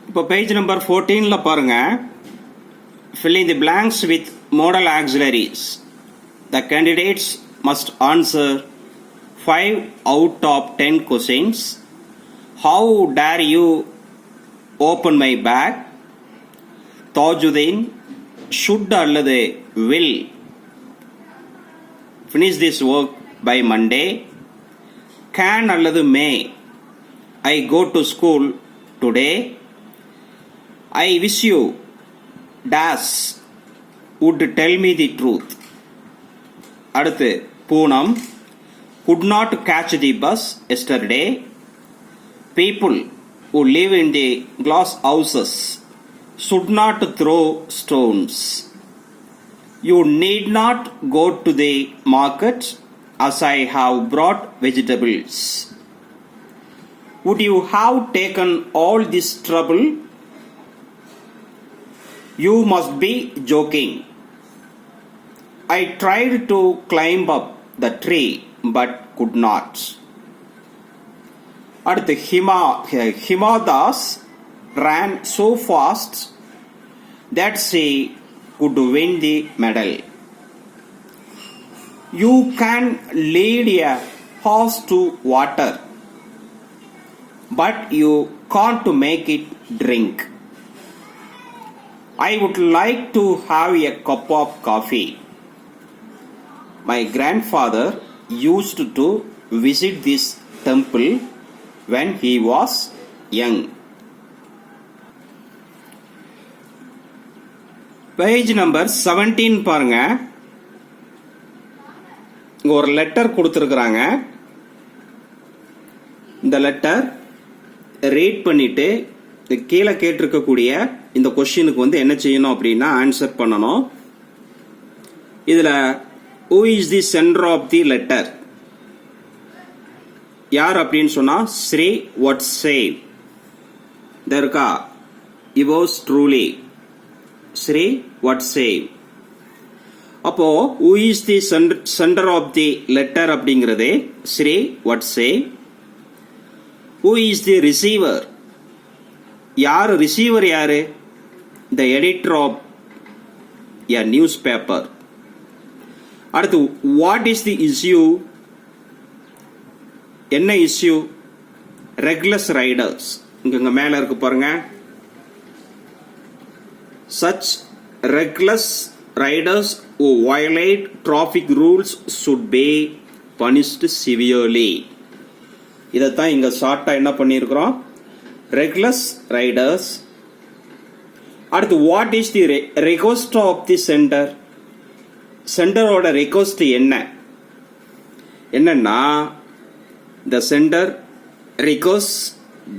இப்போ page number 14ல பாருங்க. Fill in the blanks with modal auxiliaries. The candidates must answer 5 out of 10 questions. How dare you open my bag? Tajuddin should அல்லது will finish this work by Monday. Can அல்லது may I go to school today? I wish you dash would tell me the truth. அடுத்து Poonam could not catch the bus yesterday. People who live in the glass houses should not throw stones. You need not go to the market as I have brought vegetables. Would you have taken all this trouble? You must be joking. I tried to climb up the tree but could not. அடுத்து Himadas ran so fast that she could win the medal. You can lead a horse to water, but you can't make it drink. I would like to have a cup of coffee. My grandfather used to visit this temple when he was young. Page number 17 பாருங்க. இங்க ஒரு letter கொடுத்திருக்காங்க. இந்த letter read பண்ணிட்டு கீழே கேட்டிருக்கக்கூடிய இந்த கொஸ்டினுக்கு வந்து என்ன செய்யணும் அப்படின்னா ஆன்சர் பண்ணணும். இதுல who is the sender of the letter? யார் அப்படின்னு சொன்னா ஸ்ரீ வட்சேவ். இந்த இருக்கா yours truly ஸ்ரீ வட்சேவ். அப்போ who is the sender of the letter அப்படிங்கிறது Shri Vatsav. who is the receiver? யார் ரிசீவர் யாரு? the editor of a newspaper. அடுத்து what is the issue? என்ன இஷ்யூ? Regulus Riders. இங்க மேல இருக்கு பாருங்க. such reckless riders who violate traffic rules should be punished severely. இதத்தான் இங்க ஷார்ட்டா என்ன பண்ணியிருக்கிறோம்? ரெகுலஸ் ரைடர்ஸ். அடுத்து what is the request of the sender? சென்டரோட ரெக்வெஸ்ட் என்னன்னா the sender requests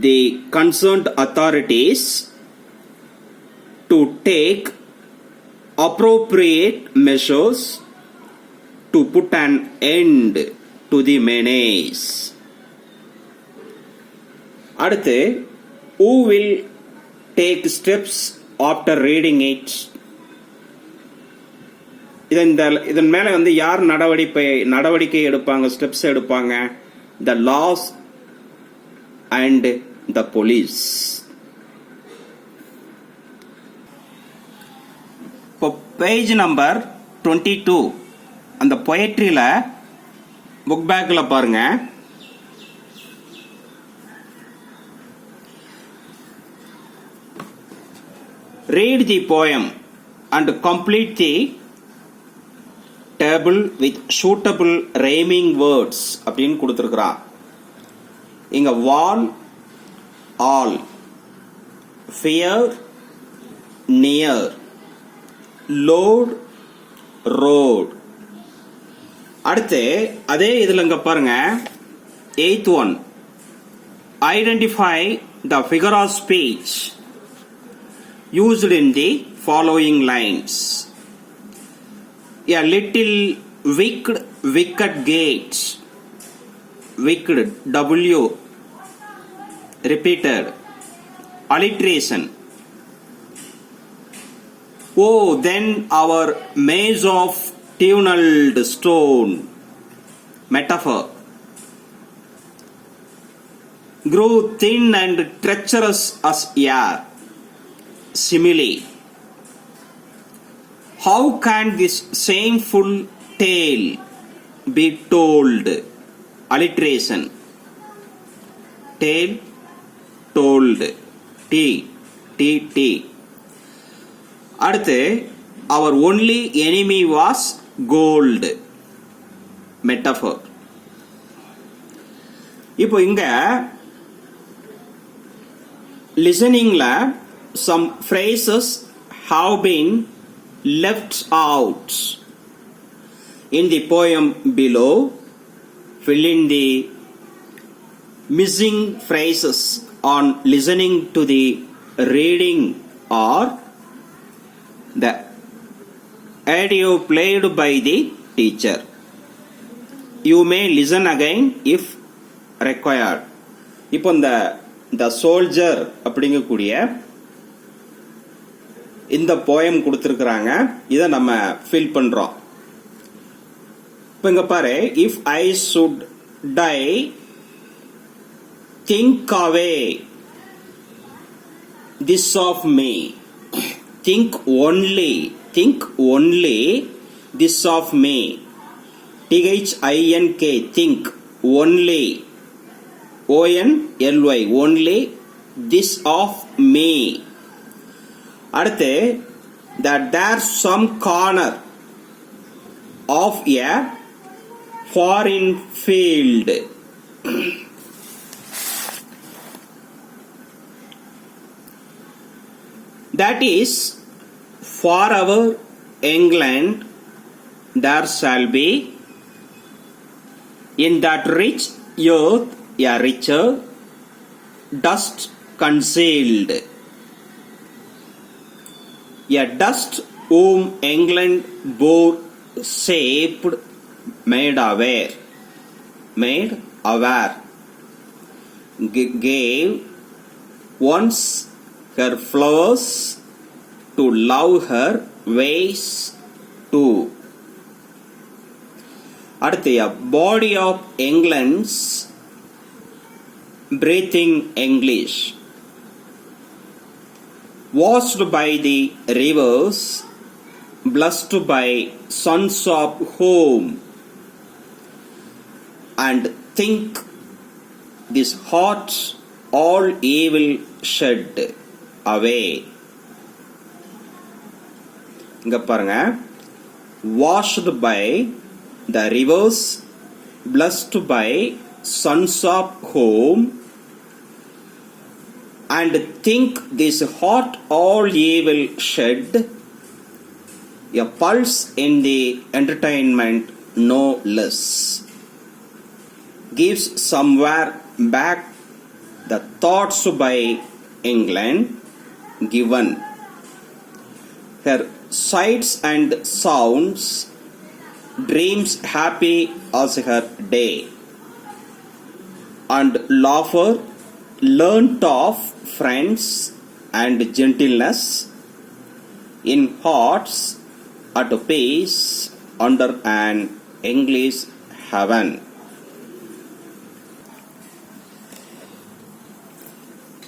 the concerned authorities to take appropriate measures to put an end to the menace. அடுத்து who will take steps after reading it? இதன் மேல வந்து யார் நடவடிக்கை எடுப்பாங்க, steps எடுப்பாங்க? the laws and the police. இப்போ பேஜ் நம்பர் 22 அந்த பொயட்ரியில புக் பேக்ல பாருங்க. read the poem and complete the table with suitable rhyming words அப்படின்னு கொடுத்திருக்கிறான். இங்க wall, all, fear, near, load, road. அடுத்து அதே இதுல இங்க பாருங்க 8th one. identify the figure of speech used in the following lines. A little wicket gate. Wicked, W, repeated. Alliteration. Oh, then our maze of tunneled stone. Metaphor. Grew thin and treacherous as air. simile. How can this shameful tale be told? Alliteration. Tale, told. T. அடுத்து our only enemy was gold. Metaphor. இப்போ இங்க listeningல some phrases have been left out in the poem below. Fill in the missing phrases on listening to the reading or the audio played by the teacher. You may listen again if required. இப்போ the soldier அப்படிங்கக்கூடிய இந்த poem கொடுத்திருக்கிறாங்க. இதை நம்ம fill பண்றோம். இப்போ இங்க பாரு, if I should die, think away this of me. Think only this of me. THINK, think only. ONLY, only this of me. அடுத்து, that there's some corner of a foreign field. That is, for our England there shall be in that rich earth a richer dust concealed. A dust whom England bore shaped, made aware, gave once her flowers to love her ways too. அடுத்து, a body of England's breathing English, washed by the rivers, blessed by sons of home, and think this heart all evil shed away. இங்க பாருங்க, washed by the rivers, blessed by sons of home, and think this heart all evil shed, a pulse in the entertainment no less, gives somewhere back the thoughts by England given, her sights and sounds, dreams happy as her day, and laughter learnt of friends and gentleness, in hearts at peace under an English heaven.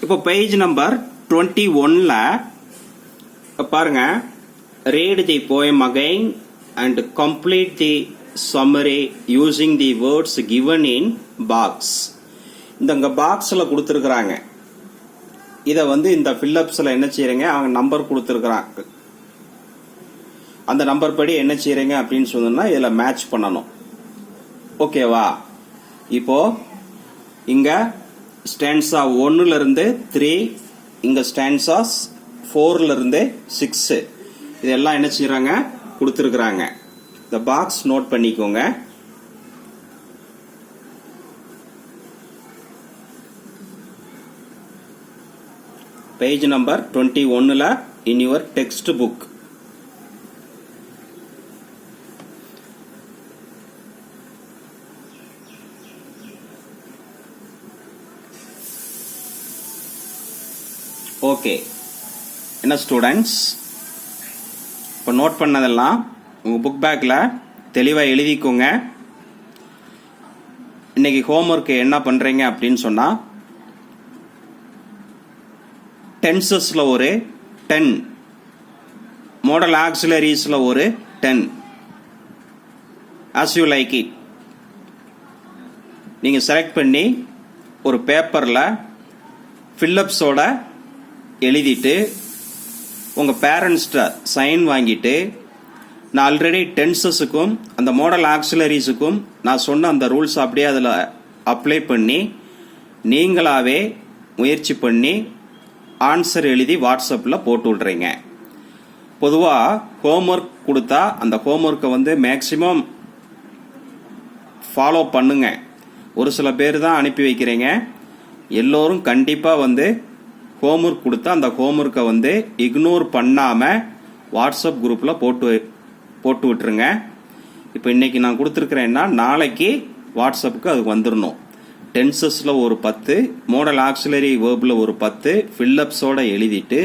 இப்போ page number 21ல பாருங்க, read the poem again and complete the summary using the words given in box. இந்த பாக்ஸில் கொடுத்துருக்குறாங்க. இதை இந்த ஃபில்லப்ஸில் என்ன செய்யறீங்க, அவங்க நம்பர் கொடுத்துருக்குறாங்க, அந்த நம்பர் படி என்ன செய்யறீங்க அப்படின்னு சொன்னா இதில் மேட்ச் பண்ணணும். ஓகேவா? இப்போ இங்க ஸ்டான்ஸா 1ல இருந்து 3, இங்க ஸ்டான்ஸாஸ் 4ல இருந்து 6, இதெல்லாம் என்ன செய்யறாங்க கொடுத்துருக்குறாங்க. இந்த பாக்ஸ் நோட் பண்ணிக்கோங்க. பேஜ் நம்பர் 21ல in your text book. Okay, என்ன ஸ்டூடெண்ட்ஸ், இப்போ நோட் பண்ணதெல்லாம் உங்கள் புக் பேக்கில் தெளிவாக எழுதிக்கோங்க. இன்னைக்கு ஹோம்ஒர்க்கு என்ன பண்ணுறீங்க அப்படின்னு சொன்னால், டென்சஸில் ஒரு 10 மாடல் ஆக்சிலரிஸில் ஒரு 10 as you like it. நீங்கள் செலக்ட் பண்ணி ஒரு பேப்பரில் ஃபில்லப்ஸோட எழுதிட்டு உங்கள் பேரண்ட்ஸ்கிட்ட சைன் வாங்கிட்டு நான் ஆல்ரெடி டென்சஸுக்கும் அந்த மாடல் ஆக்சிலரிஸுக்கும் நான் சொன்ன அந்த ரூல்ஸ் அப்படியே அதில் அப்ளை பண்ணி நீங்களாகவே முயற்சி பண்ணி ஆன்சர் எழுதி வாட்ஸ்அப்பில் போட்டு விட்றீங்க. பொதுவாக ஹோம்ஒர்க் கொடுத்தா அந்த ஹோம்ஒர்க்கை வந்து மேக்சிமம் ஃபாலோ பண்ணுங்க. ஒரு சில பேர் தான் அனுப்பி வைக்கிறீங்க. எல்லோரும் கண்டிப்பாக வந்து ஹோம்ஒர்க் கொடுத்தா அந்த ஹோம்ஒர்க்கை வந்து இக்னோர் பண்ணாமல் வாட்ஸ்அப் குரூப்பில் போட்டு விட்டுருங்க. இப்போ இன்னைக்கு நான் கொடுத்துருக்குறேன்னா நாளைக்கு வாட்ஸ்அப்புக்கு அது வந்துடணும். டென்சஸில் ஒரு 10, மாடல் ஆக்சிலரி வேர்பில் ஒரு 10 ஃபில்லப்ஸோட எழுதிட்டு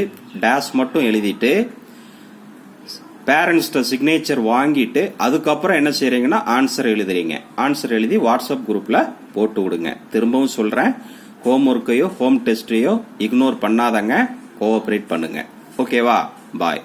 டேஷ் மட்டும் எழுதிட்டு பேரண்ட்ஸ்ட சிக்னேச்சர் வாங்கிட்டு அதுக்கப்புறம் என்ன செய்றீங்கன்னா ஆன்சர் எழுதுறீங்க. ஆன்சர் எழுதி வாட்ஸ்அப் குரூப்பில் போட்டு விடுங்க. திரும்பவும் சொல்கிறேன், ஹோம் ஒர்க்கையோ ஹோம் டெஸ்ட்டையோ இக்னோர் பண்ணாதங்க, கோஆப்ரேட் பண்ணுங்க. ஓகேவா? பாய்.